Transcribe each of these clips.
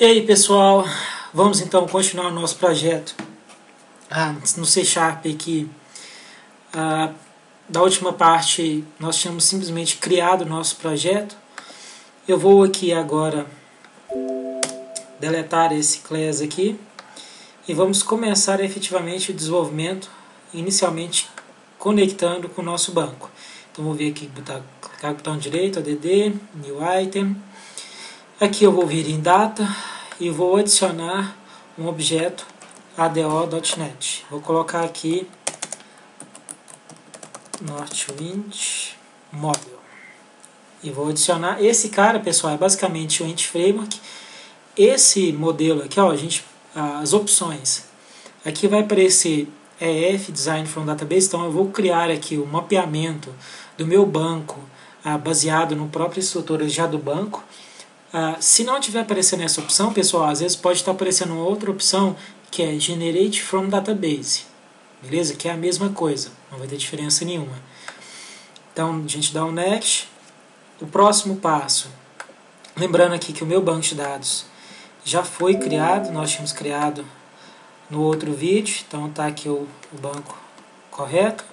E aí pessoal, vamos então continuar o nosso projeto no C Sharp aqui. Da última parte nós tínhamos simplesmente criado o nosso projeto. Eu vou aqui agora deletar esse class aqui e vamos começar efetivamente o desenvolvimento, inicialmente conectando com o nosso banco. Então vou vir aqui, clicar no botão direito, add, new item. Aqui eu vou vir em data e vou adicionar um objeto ado.net. Vou colocar aqui Northwind Model. E vou adicionar esse cara, pessoal, é basicamente o Ent Framework. Esse modelo aqui, ó, as opções. Aqui vai aparecer EF, Design from Database, então eu vou criar aqui o mapeamento do meu banco baseado no próprio estrutura já do banco. Se não estiver aparecendo essa opção, pessoal, às vezes pode estar aparecendo uma outra opção que é Generate from Database, beleza? Que é a mesma coisa, não vai ter diferença nenhuma. Então a gente dá um Next. O próximo passo, lembrando aqui que o meu banco de dados já foi criado, nós tínhamos criado no outro vídeo, então está aqui o banco correto.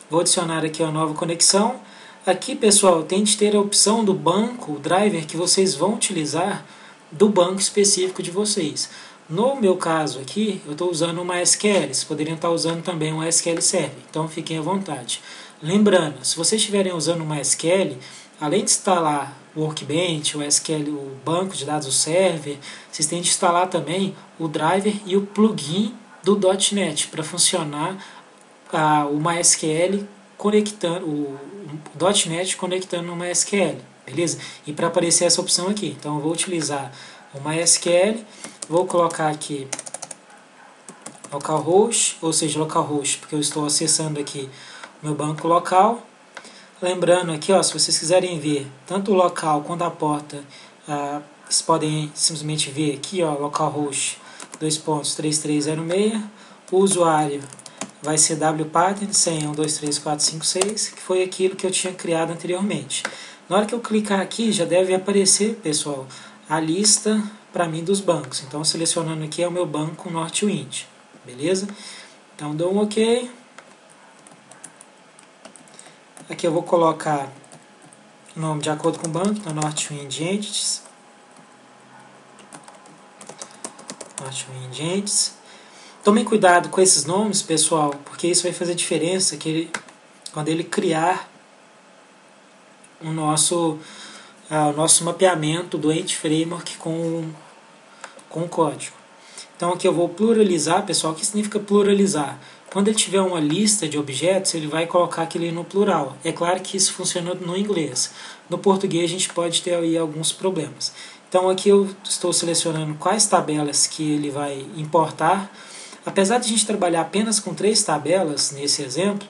Vou adicionar aqui uma nova conexão. Aqui, pessoal, tente ter a opção do banco, o driver que vocês vão utilizar do banco específico de vocês. No meu caso aqui, eu estou usando uma SQL, vocês poderiam estar usando também uma SQL Server, então fiquem à vontade. Lembrando, se vocês estiverem usando uma SQL, além de instalar o Workbench, o SQL, o banco de dados, o server, vocês têm de instalar também o driver e o plugin do .NET para funcionar o MySQL conectando o .NET conectando no MySQL, beleza? E para aparecer essa opção aqui, então eu vou utilizar o MySQL, vou colocar aqui localhost, ou seja, localhost, porque eu estou acessando aqui o meu banco local. Lembrando aqui, ó, se vocês quiserem ver tanto o local quanto a porta, vocês podem simplesmente ver aqui, ó, localhost 2.3306, o usuário vai ser wpattern, senha 123456, que foi aquilo que eu tinha criado anteriormente. Na hora que eu clicar aqui, já deve aparecer, pessoal, a lista para mim dos bancos. Então, selecionando aqui é o meu banco Northwind, beleza? Então, dou um OK. Aqui eu vou colocar o nome de acordo com o banco, então Northwind Entities. Northwind Entities. Tomem cuidado com esses nomes, pessoal, porque isso vai fazer diferença quando ele criar o nosso mapeamento do Ent Framework com o código. Então aqui eu vou pluralizar, pessoal. O que significa pluralizar? Quando ele tiver uma lista de objetos, ele vai colocar aquele no plural. É claro que isso funciona no inglês. No português a gente pode ter aí alguns problemas. Então aqui eu estou selecionando quais tabelas que ele vai importar. Apesar de a gente trabalhar apenas com 3 tabelas nesse exemplo,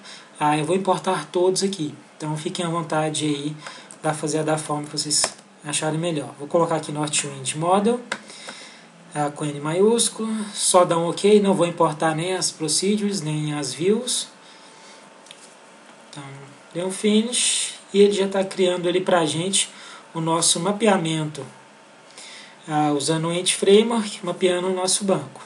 eu vou importar todos aqui. Então fiquem à vontade aí para fazer da forma que vocês acharem melhor. Vou colocar aqui Northwind Model, com N maiúsculo, só dar um OK, não vou importar nem as procedures, nem as views. Então, deu um finish e ele já está criando ali para a gente o nosso mapeamento, usando o Ent Framework, mapeando o nosso banco.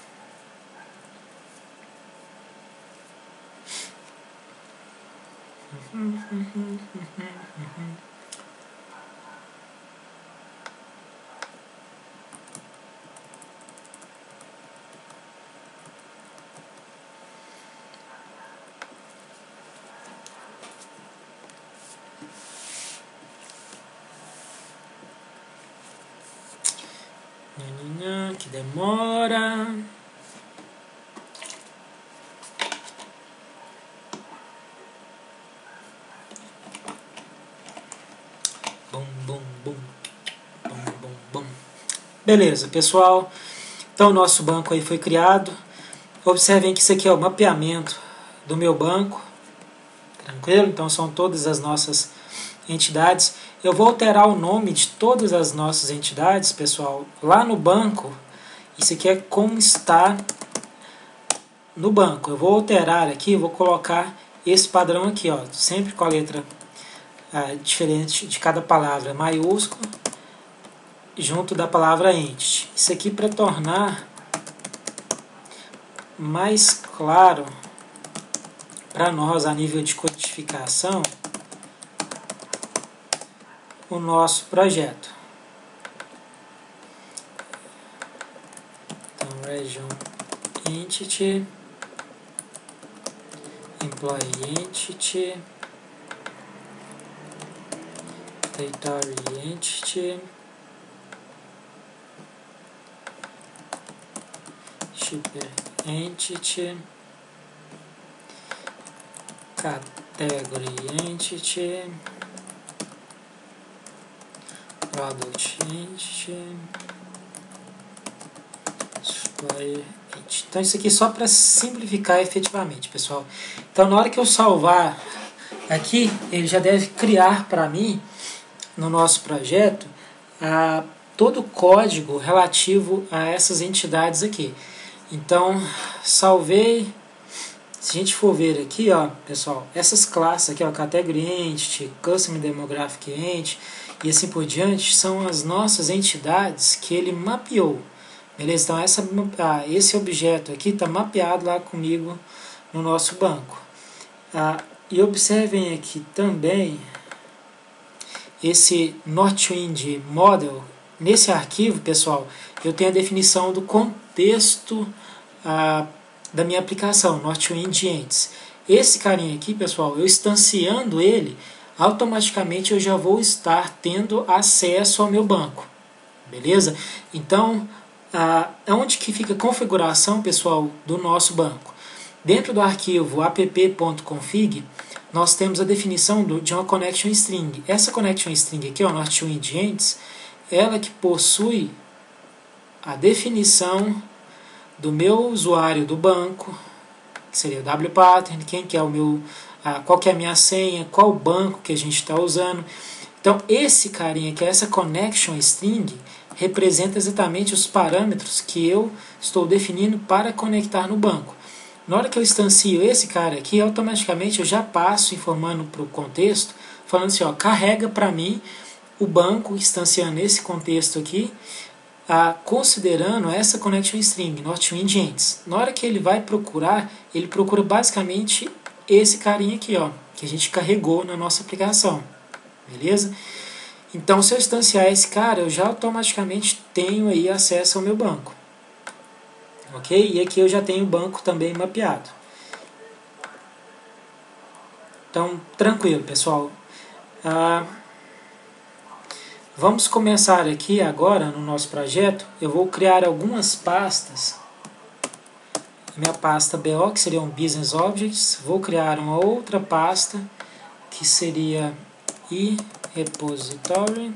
Que demora. Bum, bum, bum. Bum, bum, bum. Beleza, pessoal. Então o nosso banco aí foi criado. Observem que isso aqui é o mapeamento do meu banco. Tranquilo? Então são todas as nossas entidades. Eu vou alterar o nome de todas as nossas entidades, pessoal, lá no banco. Isso aqui é como está no banco. Eu vou alterar aqui, vou colocar esse padrão aqui, ó, sempre com a letra diferente de cada palavra, maiúsculo, junto da palavra entity. Isso aqui para tornar mais claro para nós a nível de codificação o nosso projeto. Então, region entity, employee entity, territory entity, shipper entity, category entity, product entity, supplier entity. Então isso aqui só para simplificar efetivamente, pessoal. Então na hora que eu salvar aqui, ele já deve criar para mim, no nosso projeto, todo o código relativo a essas entidades aqui. Então, salvei. Se a gente for ver aqui, ó, pessoal, essas classes aqui, ó, Category Entity, Customer Demographic Entity e assim por diante, são as nossas entidades que ele mapeou. Beleza? Então, esse objeto aqui está mapeado lá comigo no nosso banco. E observem aqui também esse Northwind Model. Nesse arquivo, pessoal, eu tenho a definição do contexto da minha aplicação, Northwind Ents. Esse carinha aqui, pessoal, eu instanciando ele, automaticamente eu já vou estar tendo acesso ao meu banco. Beleza? Então, onde que fica a configuração, pessoal, do nosso banco? Dentro do arquivo app.config, nós temos a definição de uma connection string. Essa connection string aqui, o Northwind Ents, ela que possui a definição do meu usuário do banco, que seria o wpattern, quem que é o meu, qual que é a minha senha, qual banco que a gente está usando. Então esse carinha, que é essa connection string, representa exatamente os parâmetros que eu estou definindo para conectar no banco. Na hora que eu instancio esse cara aqui, automaticamente eu já passo informando para o contexto, falando assim, ó, carrega para mim o banco, instanciando esse contexto aqui, considerando essa connection string, Northwind Ents. Na hora que ele vai procurar, ele procura basicamente esse carinha aqui, ó, que a gente carregou na nossa aplicação. Beleza? Então, se eu instanciar esse cara, eu já automaticamente tenho aí acesso ao meu banco. Ok? E aqui eu já tenho o banco também mapeado. Então, tranquilo, pessoal. Vamos começar aqui agora no nosso projeto. Eu vou criar algumas pastas. Minha pasta BO, que seria um Business Objects. Vou criar uma outra pasta, que seria eRepository.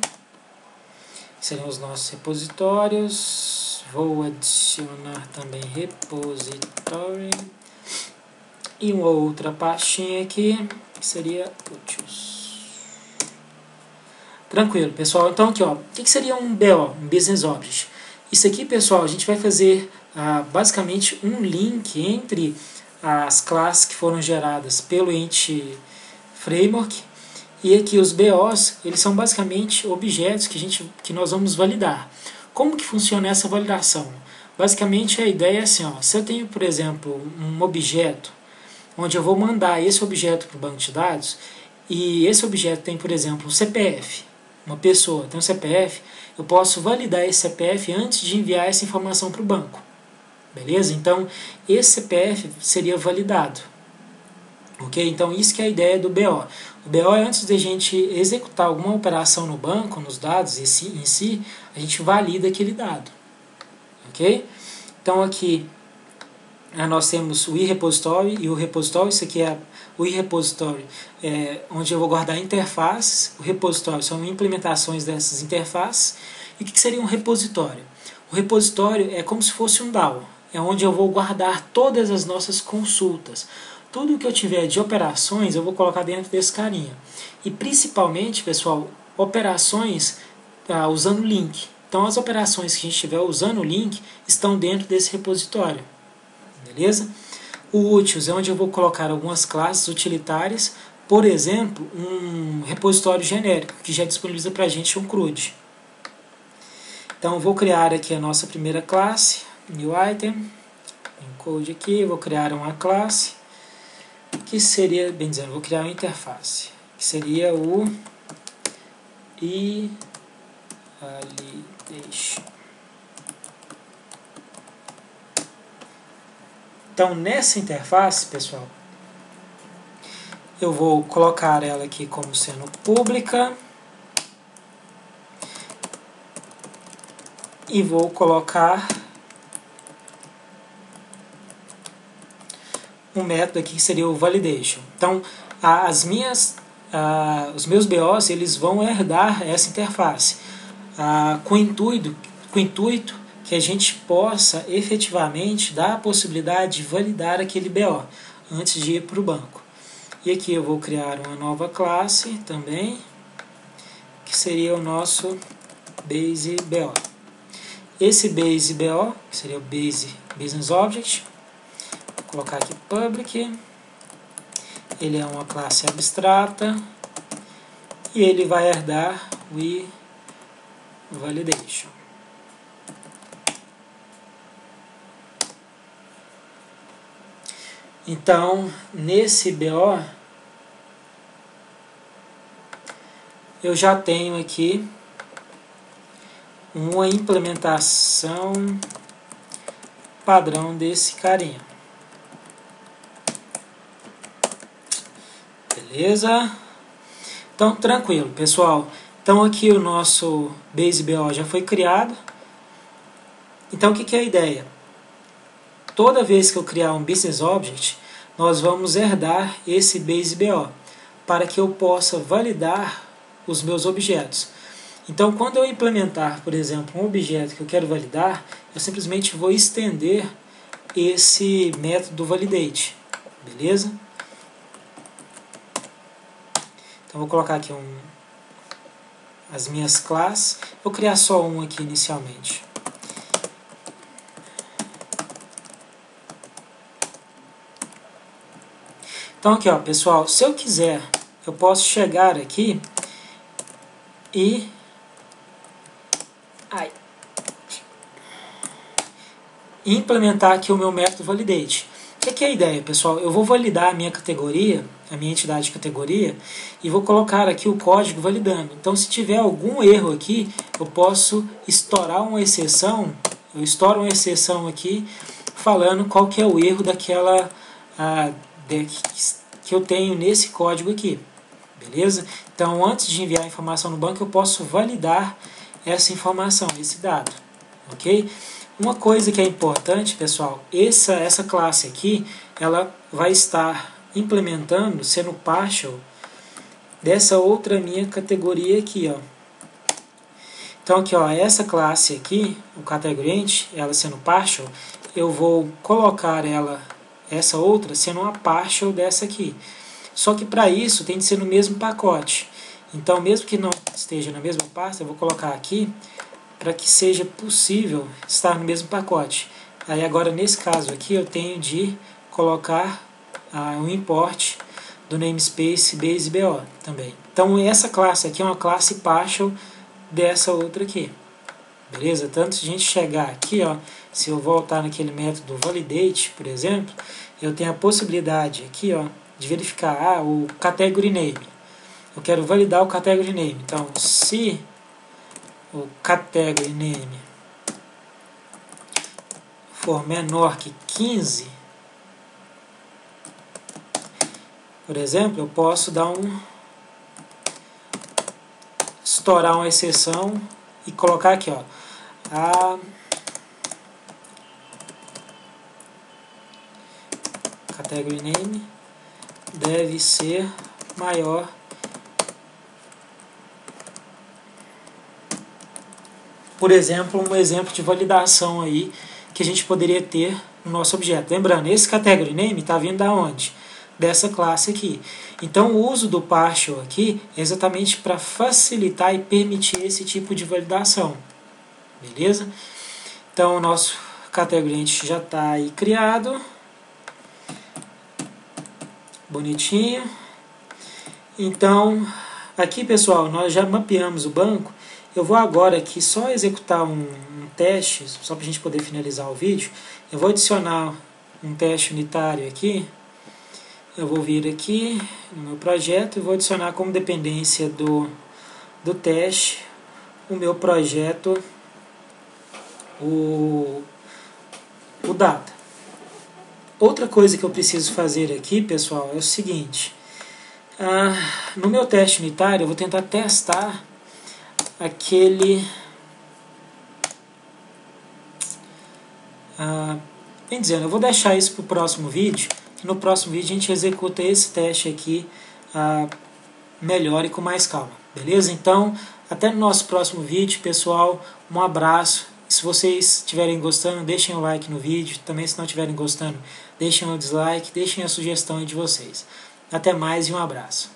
Que seriam os nossos repositórios. Vou adicionar também repository. E uma outra pastinha aqui, que seria utils. Tranquilo, pessoal. Então aqui, ó, o que seria um BO, um Business Object? Isso aqui, pessoal, a gente vai fazer basicamente um link entre as classes que foram geradas pelo Entity Framework e aqui os BOs, eles são basicamente objetos que nós vamos validar. Como que funciona essa validação? Basicamente a ideia é assim, ó, se eu tenho, por exemplo, um objeto onde eu vou mandar esse objeto para o banco de dados e esse objeto tem, por exemplo, um CPF, uma pessoa tem um CPF, eu posso validar esse CPF antes de enviar essa informação para o banco. Beleza? Então, esse CPF seria validado. Ok? Então, isso que é a ideia do BO. O BO é antes de a gente executar alguma operação no banco, nos dados em si, a gente valida aquele dado. Ok? Então, aqui nós temos o eRepository e o repository. Isso aqui é o eRepository, onde eu vou guardar interfaces. O repositório são implementações dessas interfaces. E o que seria um repositório? O repositório é como se fosse um DAO. É onde eu vou guardar todas as nossas consultas. Tudo que eu tiver de operações eu vou colocar dentro desse carinha. E principalmente, pessoal, operações usando link. Então as operações que a gente estiver usando o link estão dentro desse repositório. Beleza? O utils é onde eu vou colocar algumas classes utilitárias, por exemplo, um repositório genérico, que já disponibiliza para a gente um CRUD. Então vou criar aqui a nossa primeira classe, new item, code aqui, vou criar uma classe, que seria, bem dizendo, vou criar uma interface, que seria o validation. Então nessa interface, pessoal, eu vou colocar ela aqui como sendo pública e vou colocar um método aqui que seria o validation. Então os meus BOs eles vão herdar essa interface com o intuito que a gente possa efetivamente dar a possibilidade de validar aquele BO antes de ir para o banco. E aqui eu vou criar uma nova classe também, que seria o nosso base BO. Esse base BO, que seria o base business object, vou colocar aqui public, ele é uma classe abstrata e ele vai herdar o validation. Então, nesse BO, eu já tenho aqui uma implementação padrão desse carinha. Beleza? Então, tranquilo, pessoal. Então, aqui o nosso base BO já foi criado. Então, o que é a ideia? Toda vez que eu criar um Business Object, nós vamos herdar esse base BO para que eu possa validar os meus objetos. Então, quando eu implementar, por exemplo, um objeto que eu quero validar, eu simplesmente vou estender esse método validate. Beleza? Então, vou colocar aqui as minhas classes. Vou criar só um aqui inicialmente. Então aqui, ó, pessoal, se eu quiser, eu posso chegar aqui e implementar aqui o meu método validate. O que é a ideia, pessoal? Eu vou validar a minha categoria, a minha entidade de categoria, e vou colocar aqui o código validando. Então, se tiver algum erro aqui, eu posso estourar uma exceção. Eu estouro uma exceção aqui, falando qual que é o erro daquela que eu tenho nesse código aqui. Beleza? Então, antes de enviar a informação no banco, eu posso validar essa informação, esse dado. Ok? Uma coisa que é importante, pessoal, essa classe aqui, ela vai estar implementando, sendo partial, dessa outra minha categoria aqui, ó. Então aqui, ó, essa classe aqui, o category, ela sendo partial, eu vou colocar essa outra sendo uma partial dessa aqui. Só que para isso tem de ser no mesmo pacote. Então, mesmo que não esteja na mesma pasta, eu vou colocar aqui para que seja possível estar no mesmo pacote. Aí agora, nesse caso aqui, eu tenho de colocar um import do namespace base BO também. Então, essa classe aqui é uma classe partial dessa outra aqui. Beleza? Tanto se a gente chegar aqui, ó, se eu voltar naquele método validate, por exemplo, eu tenho a possibilidade aqui, ó, de verificar o category name. Eu quero validar o category name. Então, se o category name for menor que 15, por exemplo, eu posso dar estourar uma exceção e colocar aqui, ó, a category name deve ser maior por exemplo, um exemplo de validação aí que a gente poderia ter no nosso objeto. Lembrando, esse category name está vindo da onde? Dessa classe aqui. Então, o uso do partial aqui é exatamente para facilitar e permitir esse tipo de validação. Beleza? Então, o nosso category já está aí criado. Bonitinho. Então, aqui, pessoal, nós já mapeamos o banco Eu vou agora aqui só executar um teste, só para a gente poder finalizar o vídeo. Eu vou adicionar um teste unitário aqui. Eu vou vir aqui no meu projeto e vou adicionar como dependência do teste o meu projeto, o data. Outra coisa que eu preciso fazer aqui, pessoal, é o seguinte. No meu teste unitário eu vou tentar testar aquele... bem dizendo, eu vou deixar isso para o próximo vídeo. No próximo vídeo a gente executa esse teste aqui melhor e com mais calma. Beleza? Então, até no nosso próximo vídeo, pessoal. Um abraço. Se vocês estiverem gostando, deixem o like no vídeo. Também, se não estiverem gostando, deixem o dislike, deixem a sugestão aí de vocês. Até mais e um abraço.